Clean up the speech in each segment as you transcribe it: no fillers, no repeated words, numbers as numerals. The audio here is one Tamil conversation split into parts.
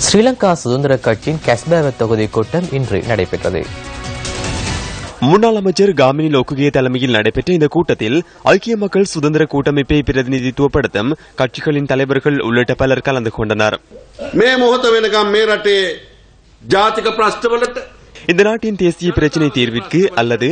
ஸ்ரீலங்கா சுதந்திர கட்சியின் கஸ்பாவ தொகுதி கூட்டம் இன்று நடைபெற்றது. முன்னாள் அமைச்சர் காமினி லோக்குகே தலைமையில் நடைபெற்ற இந்த கூட்டத்தில் ஐக்கிய மக்கள் சுதந்திர கூட்டமைப்பை பிரதிநிதித்துவப்படுத்தும் கட்சிகளின் தலைவர்கள் உள்ளிட்ட பலர் கலந்து கொண்டனர். இந்த நாட்டின் தேசிய பிரச்சினை தீர்விற்கு அல்லது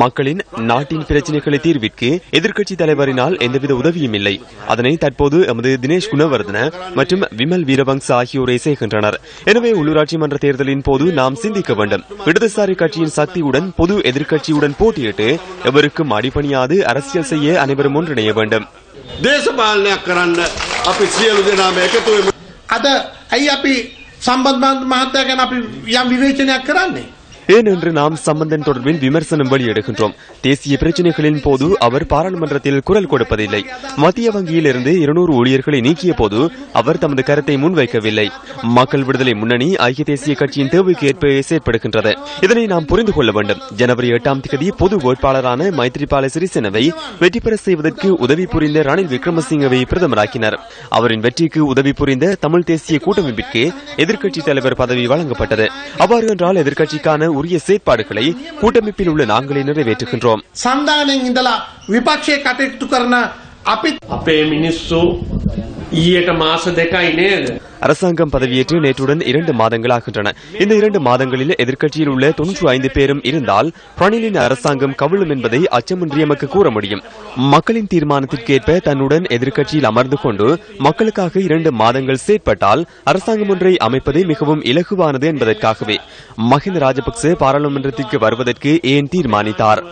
மக்களின் நாட்டின் பிரச்சினைகளை தீர்விற்கு எதிர்க்கட்சி தலைவரினால் எந்தவித உதவியும் இல்லை. அதனை தற்போது எமது தினேஷ் குணவர்தன மற்றும் விமல் வீரவங்ச ஆகியோரை செய்கின்றனர். எனவே உள்ளூராட்சி மன்ற தேர்தலின் போது நாம் சிந்திக்க வேண்டும். இடதுசாரி கட்சியின் சக்தியுடன் பொது எதிர்க்கட்சியுடன் போட்டியிட்டு எவருக்கும் அடிபணியாது அரசியல் செய்ய அனைவரும் ஒன்றிணைய வேண்டும். ஏனென்று நாம் சம்பந்தன் தொடர்பில் விமர்சனம் வெளியிடுகின்றோம். தேசிய பிரச்சினைகளின் போது அவர் பாராளுமன்றத்தில் குரல் கொடுப்பதில்லை. மத்திய வங்கியில் இருந்து 200 ஊழியர்களை நீக்கிய போது அவர் தமது கருத்தை முன்வைக்கவில்லை. மக்கள் விடுதலை முன்னணி ஐக்கிய தேசிய கட்சியின் தேவைக்கு ஏற்ப செயற்படுகின்றது. இதனை நாம் புரிந்து கொள்ள வேண்டும். ஜனவரி 8ஆம் தேதி பொது வேட்பாளரான மைத்ரிபால சிறிசேனவை வெற்றி பெற செய்வதற்கு உதவி புரிந்த ரணில் விக்ரமசிங்கவை பிரதமராக்கினர். அவரின் வெற்றிக்கு உதவி புரிந்த தமிழ் தேசிய கூட்டமைப்பிற்கு எதிர்க்கட்சி தலைவர் பதவி வழங்கப்பட்டது. அவ்வாறு என்றால் எதிர்க்கட்சிக்கான உரிய செயற்பாடுகளை கூட்டமைப்பில் உள்ள நாங்களே நிறைவேற்றுகின்றோம். சந்தானன் இந்தலா விபக்ஷே கட்டெடுத்து கரன அப்பே மினிஸ்ஸு ඊයට මාස 2යි නේද? அரசாங்கம் பதவியேற்று நேற்றுடன் 2 மாதங்களாகின்றன. இந்த 2 மாதங்களில் எதிர்க்கட்சியில் உள்ள 95 பேரும் இருந்தால் ரணிலின் அரசாங்கம் கவிழும் என்பதை அச்சமின்றி எமக்கு கூற முடியும். மக்களின் தீர்மானத்திற்கேற்ப தன்னுடன் எதிர்க்கட்சியில் அமர்ந்து கொண்டு மக்களுக்காக 2 மாதங்கள் செயற்பட்டால் அரசாங்கம் ஒன்றை அமைப்பது மிகவும் இலகுவானது என்பதற்காகவே மஹிந்த ராஜபக்ச பாராளுமன்றத்திற்கு வருவதற்கு ஏன் தீர்மானித்தார்?